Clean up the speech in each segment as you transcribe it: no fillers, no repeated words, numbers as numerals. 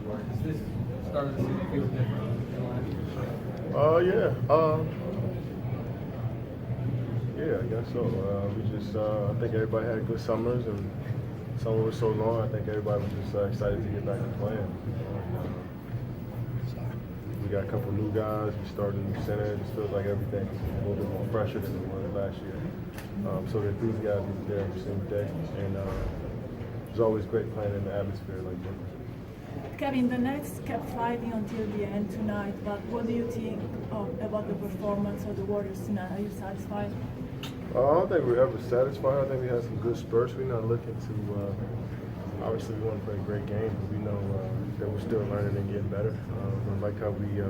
Is this start of the season feel different than last year? Yeah, I guess so. I think everybody had good summers, and summer was so long. I think everybody was just excited to get back to playing. We got a couple new guys. We started a new center. It just feels like everything's a little bit more fresher than it was last year. So the enthusiasm is there every single day, and it's always great playing in the atmosphere like this. Kevin, the Nets kept fighting until the end tonight, but what do you think about the performance of the Warriors tonight? Are you satisfied? I don't think we're ever satisfied. I think we had some good spurts. We're not looking to, obviously we want to play a great game, but we know that we're still learning and getting better. I like how we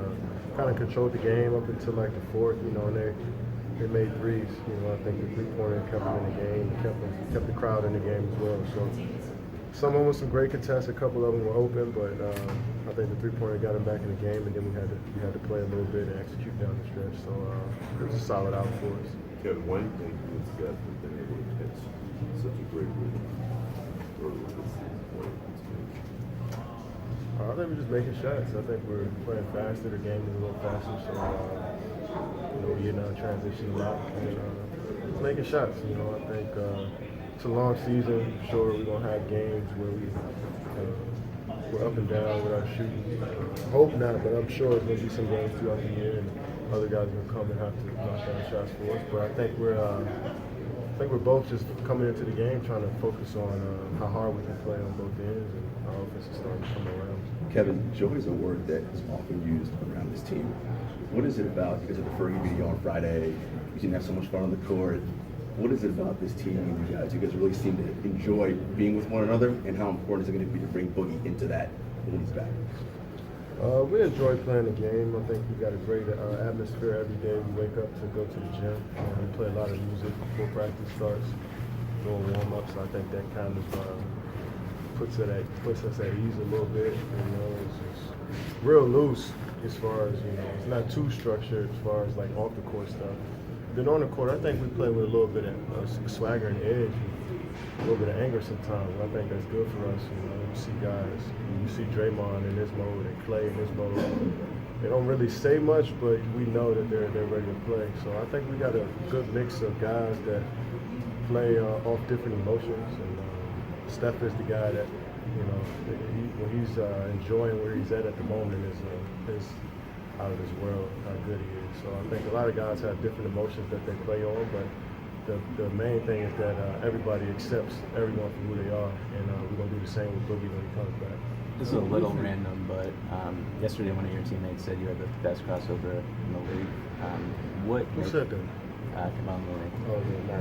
kind of controlled the game up until like the fourth, and they made threes. I think the three-pointer kept them in the game, kept the crowd in the game as well. So some of them with some great contests, a couple of them were open, but I think the three-pointer got them back in the game, and then we had to play a little bit and execute down the stretch. So it was a solid out for us. Kevin, why do you think this guys have been able to catch such a great rhythm early this season? I think we're just making shots. I think we're playing faster. The game is a little faster, so we're getting out of transition a lot and making shots. I think it's a long season. Sure, we're gonna have games where we're up and down with our shooting. I hope not, but I'm sure there's gonna be some games throughout the year, and other guys are gonna come and have to knock down shots for us. But I think we're both just coming into the game trying to focus on how hard we can play on both ends, and our offense is starting to come around. Kevin, joy is a word that is often used around this team. What is it about? You guys had the Fergie video on Friday. You seem to have so much fun on the court. What is it about this team and you guys? You guys really seem to enjoy being with one another, and how important is it going to be to bring Boogie into that when he's back? We enjoy playing the game. I think we got a great atmosphere every day. We wake up to go to the gym. We play a lot of music before practice starts, doing warm-ups. I think that kind of puts us at ease a little bit. It's just real loose as far as, it's not too structured as far as like off the court stuff. Then on the court, I think we play with a little bit of swagger and edge, a little bit of anger sometimes. I think that's good for us. You see guys, you see Draymond in this mode and Clay in this mode. They don't really say much, but we know that they're ready to play. So I think we got a good mix of guys that play off different emotions. And Steph is the guy that, when he's enjoying where he's at the moment is out of this world, how good he is. So I think a lot of guys have different emotions that they play on, but the main thing is that everybody accepts everyone for who they are, and we're going to do the same with Boogie when he comes back. This is a little random, but yesterday one of your teammates said you had the best crossover in the league. Who said that? Come on, Mooney. Oh, yeah,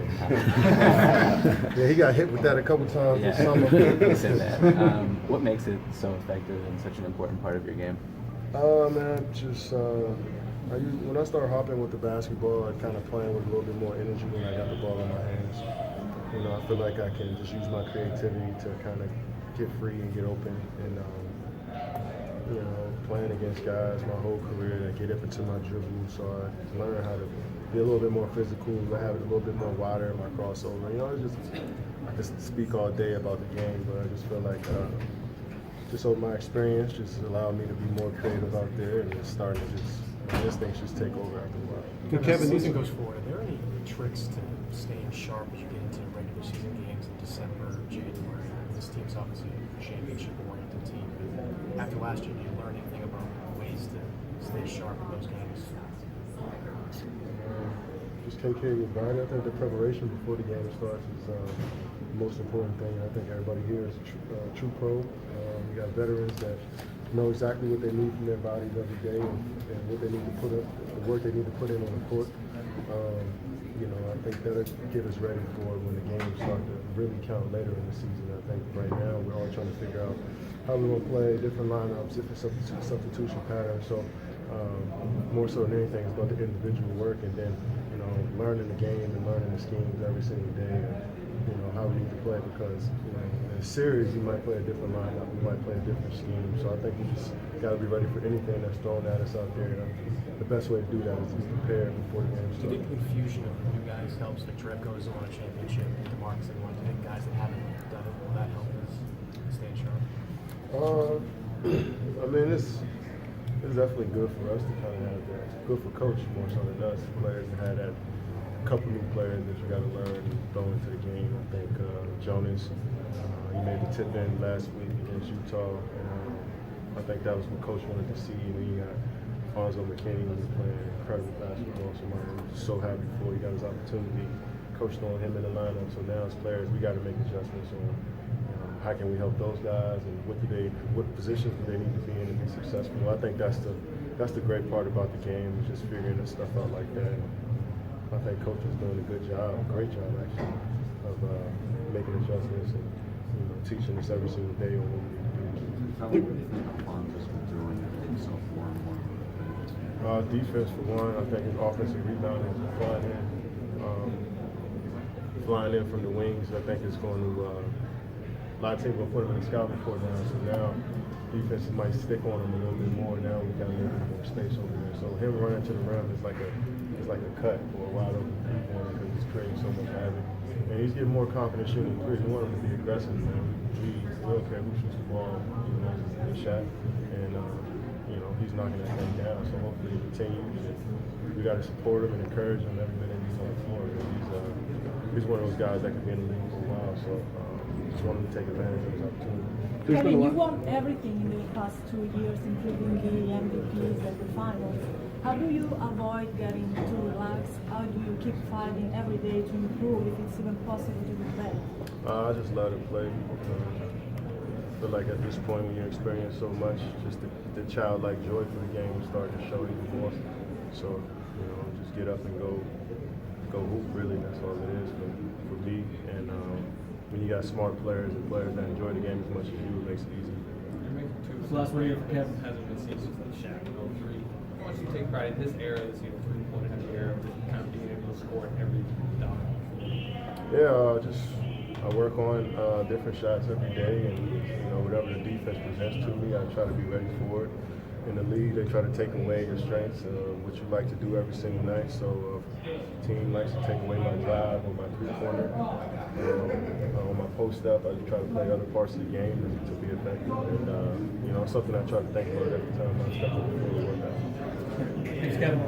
nice. Yeah, he got hit with that a couple times this summer. He said that. What makes it so effective and such an important part of your game? Man, just when I started hopping with the basketball, I kind of playing with a little bit more energy when I got the ball in my hands. I feel like I can just use my creativity to kind of get free and get open. And playing against guys my whole career that get up into my dribble, so I learned how to be a little bit more physical, have it a little bit more wider in my crossover. I can speak all day about the game, but I just feel like just over my experience just allowed me to be more creative out there, and it's starting to instincts just take over after a while. Kevin, as the season goes forward, are there any tricks to staying sharp as you get into regular season games in December, January? This team's obviously a championship-oriented team. After last year, did you learn anything about ways to stay sharp in those games? Just take care of your body. I think the preparation before the game starts is the most important thing. I think everybody here is a true pro. We got veterans that know exactly what they need from their bodies every day and what they need to put up, the work they need to put in on the court. I think that'll get us ready for when the games start to really count later in the season. I think right now we're all trying to figure out how we're going to play different lineups, different substitution patterns. So more so than anything, it's about the individual work, and then learning the game and learning the schemes every single day. How we need to play, because in a series you might play a different lineup, we might play a different scheme. So I think we just got to be ready for anything that's thrown at us out there. The best way to do that is to be prepared before the game starts. Do you think the infusion of new guys helps? Like Jerebko doesn't want a championship, DeMarcus doesn't want. Do you think guys that haven't done it, will that help us stay sharp? I mean, it's definitely good for us to kind of have that. It's good for coach more so than us players to have that couple new players that you got to learn and throw into the game. I think Jonas, he made the tip in last week against Utah. And, I think that was what coach wanted to see. And then you got Alfonzo McKinnie who's playing incredible basketball. So I'm so happy for he got his opportunity. Coach throwing him in the lineup. So now as players, we got to make adjustments on how can we help those guys and what positions do they need to be in to be successful. I think that's the great part about the game is just figuring this stuff out like that. I think coach is doing a great job actually, of making adjustments and teaching us every single day on what we need to do. How do you think Alfonso's been doing himself more and more? Defense for one. I think his offensive rebounding is flying in from the wings. I think it's going to a lot of teams will put him in the scout report now. So now defenses might stick on him a little bit more. Now we got a little bit more space over there. So him running to the rim is like a cut or a wide open three-pointer because he's creating so much havoc. And he's getting more confident shooting threes. We want him to be aggressive, man. We don't care who shoots the ball, it's a shot. And he's knocking that thing down. So hopefully he continues. We got to support him and encourage him every minute he's on the floor. He's one of those guys that could be in the league for a while. So just want him to take advantage of his opportunity. Kevin, you won everything in the past 2 years, including the MVPs and the finals. How do you avoid getting too relaxed? How do you keep fighting every day to improve if it's even possible to do better? I just let it play. I feel like at this point when you experience so much, just the childlike joy for the game will start to show even more. So, just get up and go hoop, really. That's all it is for me. And when you got smart players and players that enjoy the game as much as you, it makes it easy. This last 1 year for Kevin hasn't been seen since the Shaq in 03. How much do you take pride in this era, this three-point heavy era, of just kind of being able to score at every dot? Yeah, I work on different shots every day, and whatever the defense presents to me, I try to be ready for it. In the league, they try to take away your strengths, what you like to do every single night. So the team likes to take away my drive or my three-pointer. On my post-up, I just try to play other parts of the game to be effective. And it's something I try to think about every time I step up and work out. Thanks, Kevin.